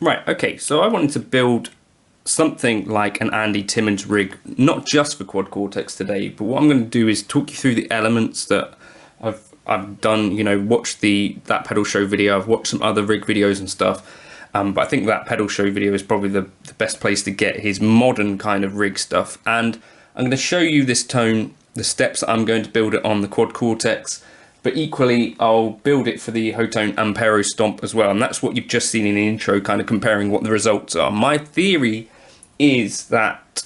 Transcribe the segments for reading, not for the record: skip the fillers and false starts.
Right, okay, so I wanted to build something like an Andy Timmons rig, not just for Quad Cortex today, but what I'm going to do is talk you through the elements that I've done, you know, watched that pedal show video, I've watched some other rig videos and stuff, but I think that pedal show video is probably the best place to get his modern kind of rig stuff. And I'm going to show you this tone, the steps that I'm going to build it on the Quad Cortex, but equally I'll build it for the Hotone Ampero Stomp as well, and that's what you've just seen in the intro, kind of comparing what the results are. My theory is that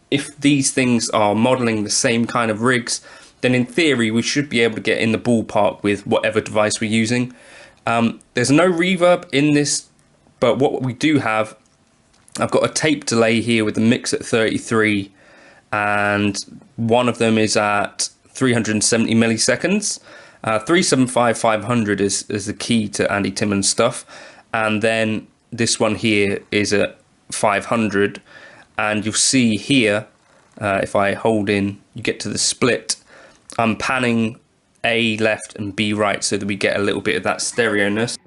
if these things are modeling the same kind of rigs, then in theory we should be able to get in the ballpark with whatever device we're using. There's no reverb in this, but what we do have, I've got a tape delay here with the mix at 33, and one of them is at 370 milliseconds. 375/500 is the key to Andy Timmons stuff, and then this one here is at 500, and you'll see here, if I hold in, you get to the split, I'm panning A left and B right so that we get a little bit of that stereo-ness.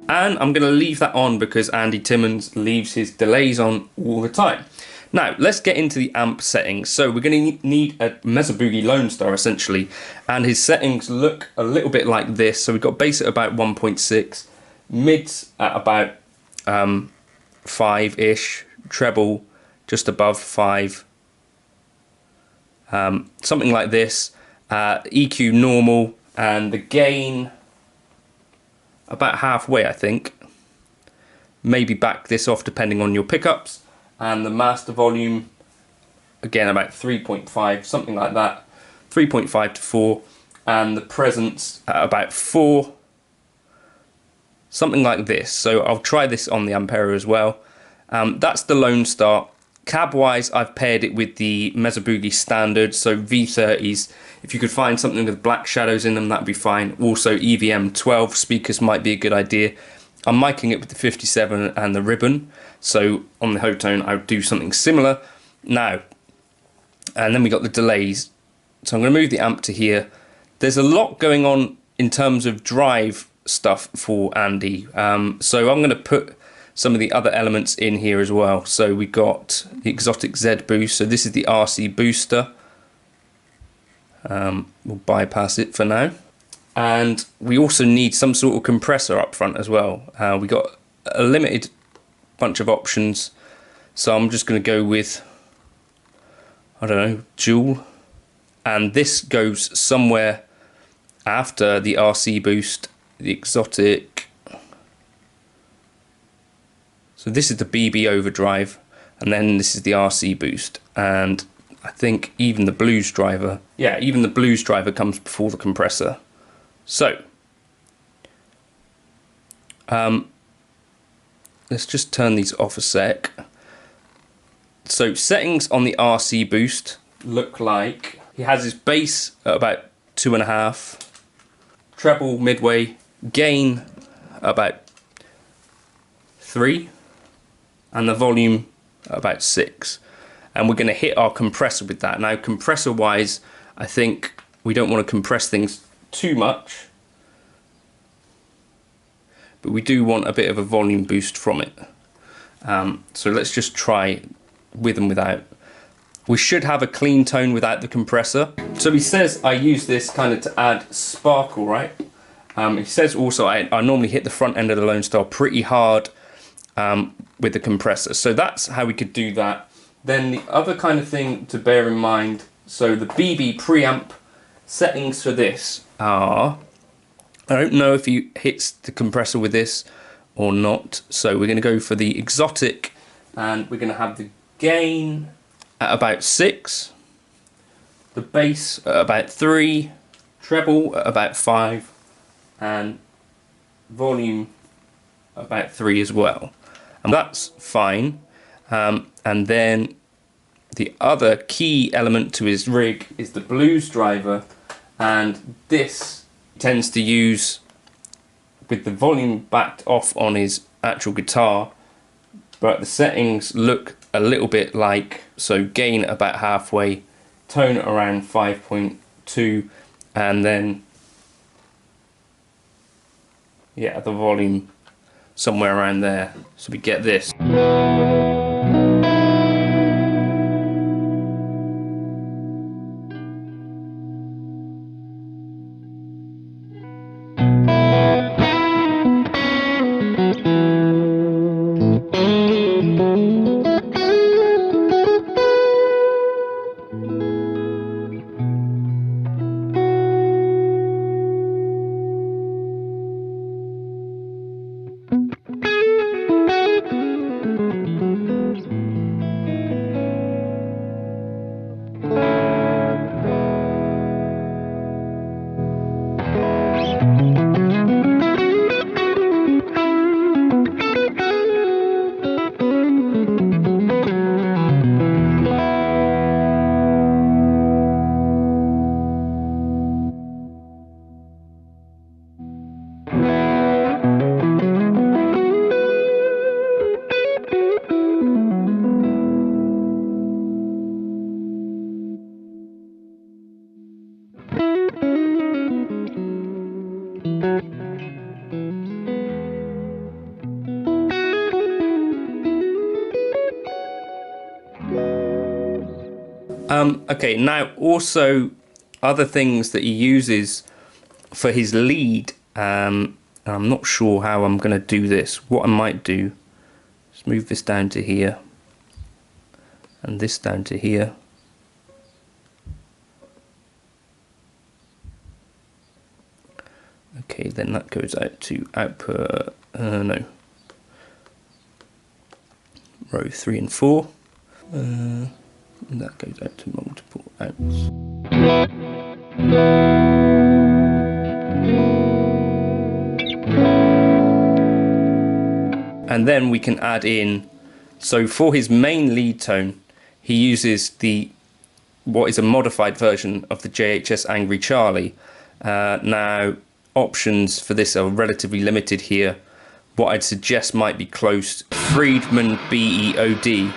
And I'm going to leave that on because Andy Timmons leaves his delays on all the time. Now, let's get into the amp settings. So we're going to need a Mesa Boogie Lonestar essentially, and his settings look a little bit like this. So we've got bass at about 1.6, mids at about 5-ish, treble just above 5, something like this, EQ normal, and the gain about halfway, I think. Maybe back this off depending on your pickups, and the master volume again about 3.5, something like that, 3.5 to 4, and the presence at about 4, something like this. So I'll try this on the Ampero as well. That's the Lonestar. Cab wise, I've paired it with the Mesa Boogie standard, so V30s. If you could find something with black shadows in them, that'd be fine. Also EVM 12 speakers might be a good idea. I'm miking it with the 57 and the ribbon, so on the Hotone I would do something similar. Now, and then we got the delays. So I'm going to move the amp to here. There's a lot going on in terms of drive stuff for Andy, so I'm going to put some of the other elements in here as well. So we got the exotic Z boost, so this is the RC booster. We'll bypass it for now, and we also need some sort of compressor up front as well. We got a limited bunch of options, so I'm just going to go with, I don't know, dual, and this goes somewhere after the RC boost, the exotic. So this is the BB overdrive, and then this is the RC boost, and I think even the blues driver, yeah, even the blues driver comes before the compressor. So let's just turn these off a sec. So settings on the RC boost look like he has his bass at about 2.5, treble midway, gain about 3, and the volume about 6. And we're going to hit our compressor with that. Now, compressor wise, I think we don't want to compress things too much, but we do want a bit of a volume boost from it. So let's just try with and without. We should have a clean tone without the compressor. So he says I use this kind of to add sparkle, right? He says also I normally hit the front end of the Lonestar pretty hard with the compressor. So that's how we could do that. Then the other kind of thing to bear in mind, so the BB preamp settings for this are, I don't know if he hits the compressor with this or not, so we're going to go for the exotic, and we're going to have the gain at about 6, the bass at about 3, treble at about 5, and volume about 3 as well. And that's fine. And then the other key element to his rig is the blues driver, and this tends to use with the volume backed off on his actual guitar, but the settings look a little bit like, so gain about halfway, tone around 5.2, and then yeah, the volume somewhere around there, so we get this. Okay, now also other things that he uses for his lead, I'm not sure how I'm going to do this. What I might do is move this down to here and this down to here. Okay, then that goes out to output, no, row 3 and 4. And that goes out to multiple outs. And then we can add in, so for his main lead tone, he uses what is a modified version of the JHS Angry Charlie. Now, options for this are relatively limited here. What I'd suggest might be close. Friedman BEOD.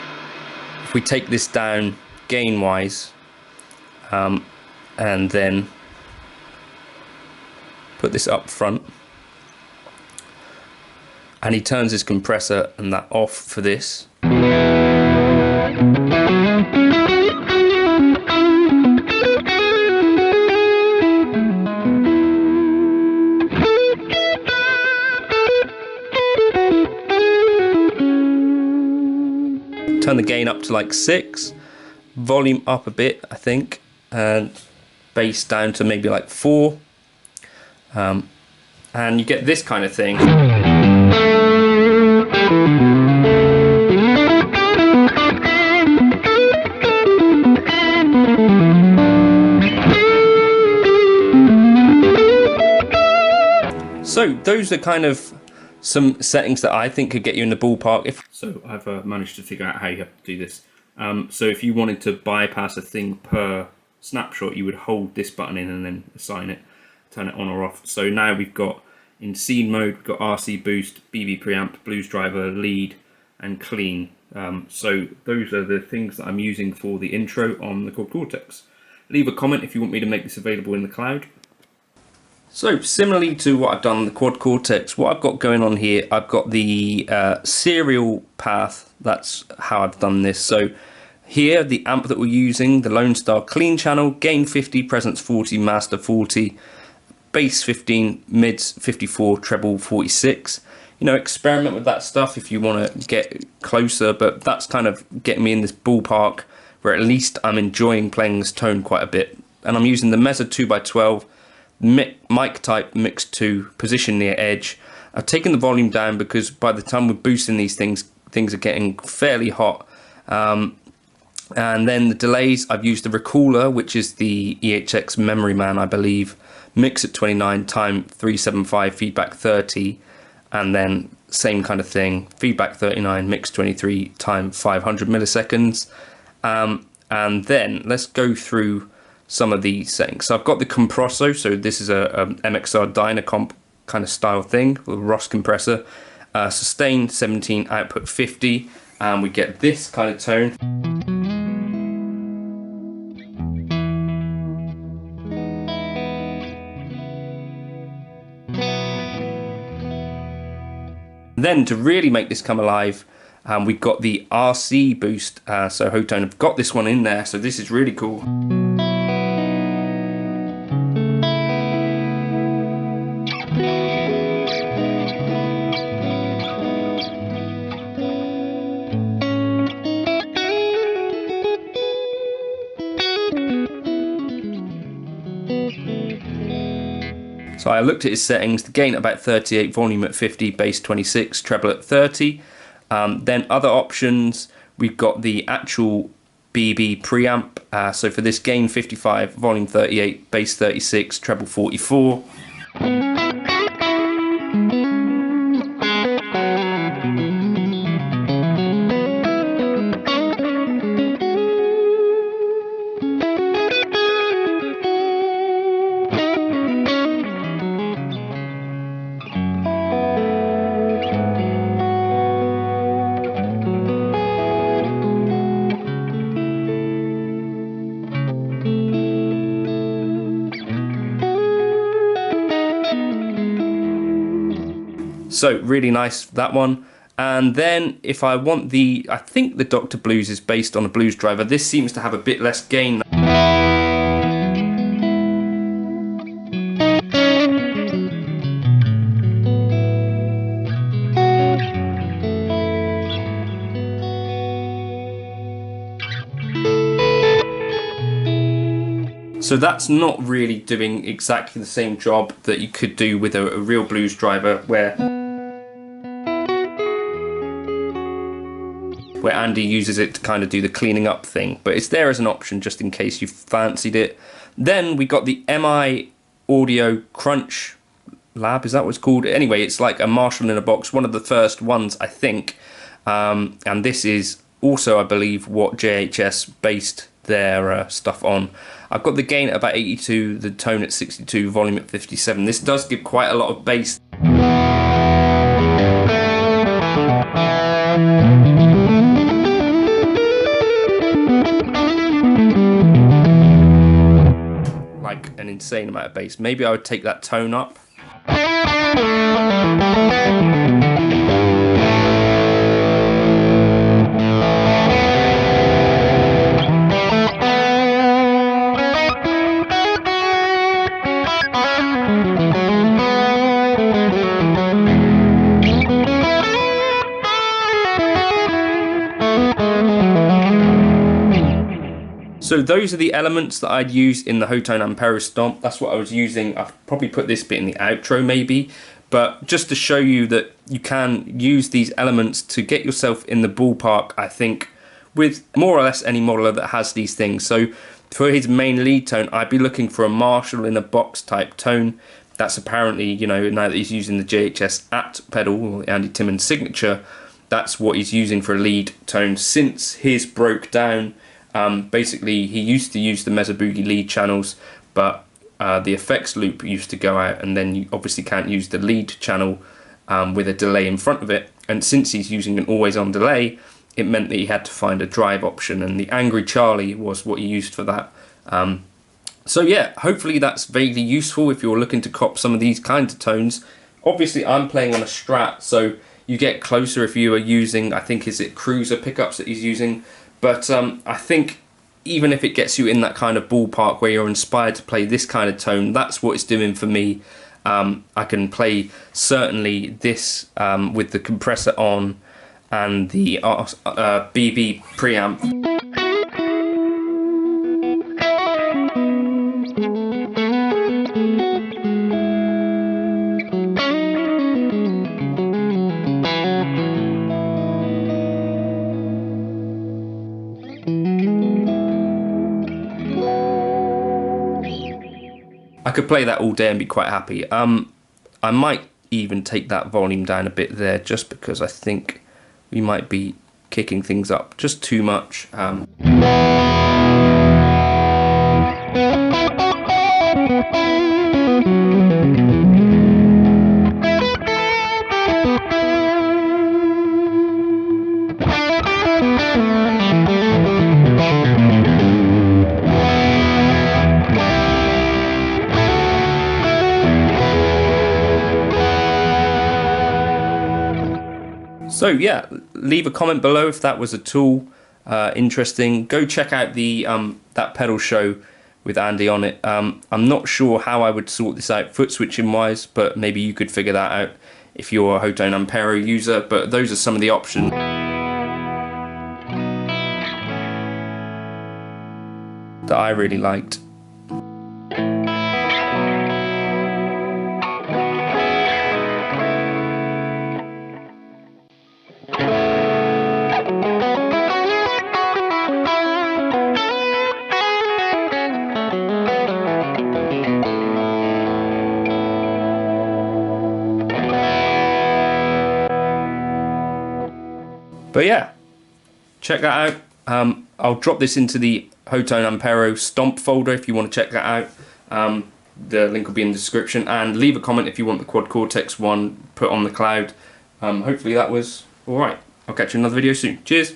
If we take this down gain wise, and then put this up front, and he turns his compressor and that off for this. Turn the gain up to like 6, volume up a bit, I think, and bass down to maybe like 4, and you get this kind of thing. So those are kind of some settings that I think could get you in the ballpark. So I've managed to figure out how you have to do this. So if you wanted to bypass a thing per snapshot, you would hold this button in and then assign it, turn it on or off. So now we've got in scene mode, we've got RC boost, BB preamp, blues driver, lead, and clean. So those are the things that I'm using for the intro on the Cortex. Leave a comment if you want me to make this available in the cloud. So similarly to what I've done on the Cortex, what I've got going on here, I've got the serial path. That's how I've done this. So here, the amp that we're using, the Lonestar clean channel, gain 50, presence 40, master 40, bass 15, mids 54, treble 46. You know, experiment with that stuff if you want to get closer, but that's kind of getting me in this ballpark where at least I'm enjoying playing this tone quite a bit. And I'm using the Mesa 2x12 mic type mix 2, position near edge. I've taken the volume down because by the time we're boosting these things are getting fairly hot. And then the delays, I've used the Recooler, which is the EHX Memory Man, I believe, mix at 29, time 375, feedback 30, and then same kind of thing, feedback 39, mix 23, time 500 milliseconds. And then let's go through some of these settings. So I've got the Compressor, so this is a MXR Dynacomp kind of style thing, with a Ross compressor. Sustain 17, output 50, and we get this kind of tone. Then to really make this come alive, we've got the RC boost. So Hotone have got this one in there, so this is really cool. So I looked at his settings, the gain at about 38, volume at 50, bass 26, treble at 30. Then other options, we've got the actual BB preamp. So for this, gain 55, volume 38, bass 36, treble 44. So really nice, that one. And then if I want the, I think the Dr. Blues is based on a blues driver. This seems to have a bit less gain. So that's not really doing exactly the same job that you could do with a real blues driver, where Andy uses it to kind of do the cleaning up thing, but it's there as an option just in case you fancied it. Then we got the MI Audio Crunch Lab, is that what it's called? Anyway, it's like a Marshall in a box, one of the first ones, I think. And this is also, I believe, what JHS based their stuff on. I've got the gain at about 82, the tone at 62, volume at 57. This does give quite a lot of bass. Like an insane amount of bass. Maybe I would take that tone up. So those are the elements that I'd use in the Hotone Ampero Stomp. That's what I was using. I've probably put this bit in the outro maybe, but just to show you that you can use these elements to get yourself in the ballpark, I think, with more or less any modeler that has these things. So for his main lead tone, I'd be looking for a Marshall in a box type tone. That's apparently, you know, now that he's using the JHS AT pedal, or the Andy Timmons signature, that's what he's using for a lead tone since his broke down. Basically, he used to use the Mesa Boogie lead channels, but the effects loop used to go out, and then you obviously can't use the lead channel with a delay in front of it. And since he's using an always-on delay, it meant that he had to find a drive option, and the Angry Charlie was what he used for that. So yeah, hopefully that's vaguely useful if you're looking to cop some of these kinds of tones. Obviously, I'm playing on a Strat, so you get closer if you are using, I think, is it Cruiser pickups that he's using. But I think even if it gets you in that kind of ballpark where you're inspired to play this kind of tone, that's what it's doing for me. I can play certainly this with the compressor on and the BB preamp. I could play that all day and be quite happy. I might even take that volume down a bit there, just because I think we might be kicking things up just too much. So yeah, leave a comment below if that was at all interesting. Go check out the that pedal show with Andy on it. I'm not sure how I would sort this out foot switching wise, but maybe you could figure that out if you're a Hotone Ampero user. But those are some of the options that I really liked. But yeah, check that out. I'll drop this into the Hotone Ampero Stomp folder if you want to check that out. The link will be in the description, and leave a comment if you want the Quad Cortex one put on the cloud. Hopefully that was alright. I'll catch you in another video soon. Cheers!